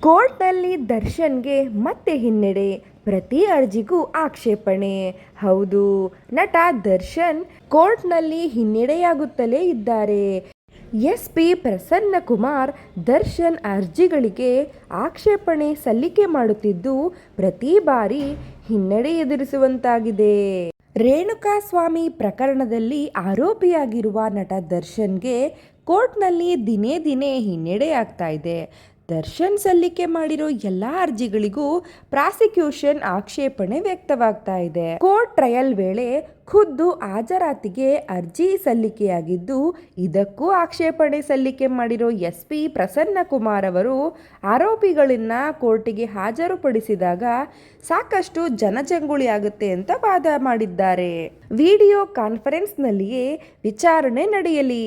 ಕೋರ್ಟ್ನಲ್ಲಿ ದರ್ಶನ್ಗೆ ಮತ್ತೆ ಹಿನ್ನಡೆ, ಪ್ರತಿ ಅರ್ಜಿಗೂ ಆಕ್ಷೇಪಣೆ. ಹೌದು, ನಟ ದರ್ಶನ್ ಕೋರ್ಟ್ನಲ್ಲಿ ಹಿನ್ನಡೆಯಾಗುತ್ತಲೇ ಇದ್ದಾರೆ. ಎಸ್ಪಿ ಪ್ರಸನ್ನಕುಮಾರ್ ದರ್ಶನ್ ಅರ್ಜಿಗಳಿಗೆ ಆಕ್ಷೇಪಣೆ ಸಲ್ಲಿಕೆ ಮಾಡುತ್ತಿದ್ದು, ಪ್ರತಿ ಬಾರಿ ಹಿನ್ನಡೆ ಎದುರಿಸುವಂತಾಗಿದೆ. ರೇಣುಕಾಸ್ವಾಮಿ ಪ್ರಕರಣದಲ್ಲಿ ಆರೋಪಿಯಾಗಿರುವ ನಟ ದರ್ಶನ್ಗೆ ಕೋರ್ಟ್ನಲ್ಲಿ ದಿನೇ ದಿನೇ ಹಿನ್ನಡೆಯಾಗ್ತಾ ಇದೆ. ದರ್ಶನ್ ಸಲ್ಲಿಕೆ ಮಾಡಿರೋ ಎಲ್ಲ ಅರ್ಜಿಗಳಿಗೂ ಪ್ರಾಸಿಕ್ಯೂಷನ್ ಆಕ್ಷೇಪಣೆ ವ್ಯಕ್ತವಾಗ್ತಾ ಇದೆ. ಕೋರ್ಟ್ ಟ್ರಯಲ್ ವೇಳೆ ಖುದ್ದು ಹಾಜರಾತಿಗೆ ಅರ್ಜಿ ಸಲ್ಲಿಕೆಯಾಗಿದ್ದು, ಇದಕ್ಕೂ ಆಕ್ಷೇಪಣೆ ಸಲ್ಲಿಕೆ ಮಾಡಿರೋ ಎಸ್ಪಿ ಪ್ರಸನ್ನಕುಮಾರ್ ಅವರು ಆರೋಪಿಗಳನ್ನ ಕೋರ್ಟಿಗೆ ಹಾಜರುಪಡಿಸಿದಾಗ ಸಾಕಷ್ಟು ಜನಜಂಗುಳಿ ಆಗುತ್ತೆ ಅಂತ ವಾದ ಮಾಡಿದ್ದಾರೆ. ವಿಡಿಯೋ ಕಾನ್ಫರೆನ್ಸ್ನಲ್ಲಿಯೇ ವಿಚಾರಣೆ ನಡೆಯಲಿ,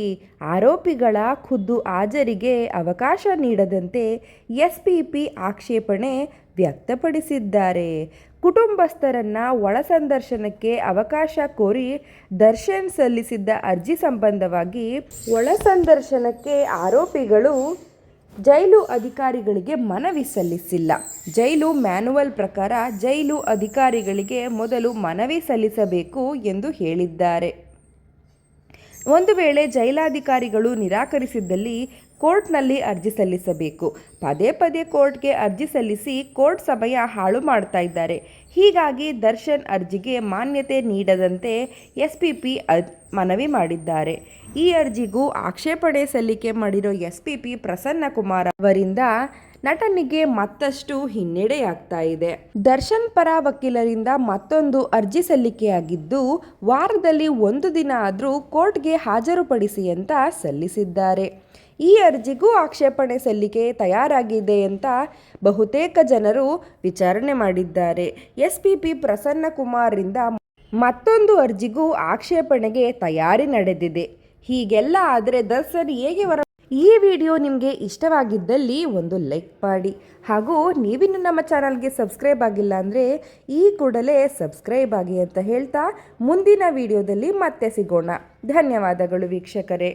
ಆರೋಪಿಗಳ ಖುದ್ದು ಹಾಜರಿಗೆ ಅವಕಾಶ ನೀಡದಂತೆ ಎಸ್ಪಿಪಿ ಆಕ್ಷೇಪಣೆ ವ್ಯಕ್ತಪಡಿಸಿದ್ದಾರೆ. ಕುಟುಂಬಸ್ಥರನ್ನ ಒಳ ಸಂದರ್ಶನಕ್ಕೆ ಅವಕಾಶ ಕೋರಿ ದರ್ಶನ್ ಸಲ್ಲಿಸಿದ್ದ ಅರ್ಜಿ ಸಂಬಂಧವಾಗಿ ಒಳ ಸಂದರ್ಶನಕ್ಕೆ ಆರೋಪಿಗಳು ಜೈಲು ಅಧಿಕಾರಿಗಳಿಗೆ ಮನವಿ ಸಲ್ಲಿಸಿಲ್ಲ. ಜೈಲು ಮ್ಯಾನುವಲ್ ಪ್ರಕಾರ ಜೈಲು ಅಧಿಕಾರಿಗಳಿಗೆ ಮೊದಲು ಮನವಿ ಸಲ್ಲಿಸಬೇಕು ಎಂದು ಹೇಳಿದ್ದಾರೆ. ಒಂದು ವೇಳೆ ಜೈಲಾಧಿಕಾರಿಗಳು ನಿರಾಕರಿಸಿದ್ದಲ್ಲಿ ಕೋರ್ಟ್ನಲ್ಲಿ ಅರ್ಜಿ ಸಲ್ಲಿಸಬೇಕು. ಪದೇ ಪದೇ ಕೋರ್ಟ್ಗೆ ಅರ್ಜಿ ಸಲ್ಲಿಸಿ ಕೋರ್ಟ್ ಸಮಯ ಹಾಳು ಮಾಡ್ತಾ ಇದ್ದಾರೆ. ಹೀಗಾಗಿ ದರ್ಶನ್ ಅರ್ಜಿಗೆ ಮಾನ್ಯತೆ ನೀಡದಂತೆ ಎಸ್ಪಿಪಿ ಮನವಿ ಮಾಡಿದ್ದಾರೆ. ಈ ಅರ್ಜಿಗೂ ಆಕ್ಷೇಪಣೆ ಸಲ್ಲಿಕೆ ಮಾಡಿರೋ ಎಸ್ಪಿಪಿ ಪ್ರಸನ್ನಕುಮಾರ್ ಅವರಿಂದ ನಟನಿಗೆ ಮತ್ತಷ್ಟು ಹಿನ್ನಡೆಯಾಗ್ತಾ ಇದೆ. ದರ್ಶನ್ ಪರ ವಕೀಲರಿಂದ ಮತ್ತೊಂದು ಅರ್ಜಿ ಸಲ್ಲಿಕೆಯಾಗಿದ್ದು, ವಾರದಲ್ಲಿ ಒಂದು ದಿನ ಆದರೂ ಕೋರ್ಟ್ಗೆ ಹಾಜರುಪಡಿಸಿ ಅಂತ ಸಲ್ಲಿಸಿದ್ದಾರೆ. ಈ ಅರ್ಜಿಗೂ ಆಕ್ಷೇಪಣೆ ಸಲ್ಲಿಕೆ ತಯಾರಾಗಿದೆ ಅಂತ ಬಹುತೇಕ ಜನರು ವಿಚಾರಣೆ ಮಾಡಿದ್ದಾರೆ. ಎಸ್ಪಿಪಿ ಪ್ರಸನ್ನಕುಮಾರ್ರಿಂದ ಮತ್ತೊಂದು ಅರ್ಜಿಗೂ ಆಕ್ಷೇಪಣೆಗೆ ತಯಾರಿ ನಡೆದಿದೆ. ಹೀಗೆಲ್ಲ ಆದರೆ ದರ್ಶನ್ ಹೇಗೆ ಈ ವಿಡಿಯೋ ನಿಮಗೆ ಇಷ್ಟವಾಗಿದ್ದಲ್ಲಿ ಒಂದು ಲೈಕ್ ಮಾಡಿ, ಹಾಗೂ ನೀವಿನ್ನು ನಮ್ಮ ಚಾನಲ್ಗೆ ಸಬ್ಸ್ಕ್ರೈಬ್ ಆಗಿಲ್ಲ ಅಂದರೆ ಈ ಕೂಡಲೇ ಸಬ್ಸ್ಕ್ರೈಬ್ ಆಗಿ ಅಂತ ಹೇಳ್ತಾ ಮುಂದಿನ ವಿಡಿಯೋದಲ್ಲಿ ಮತ್ತೆ ಸಿಗೋಣ. ಧನ್ಯವಾದಗಳು ವೀಕ್ಷಕರೇ.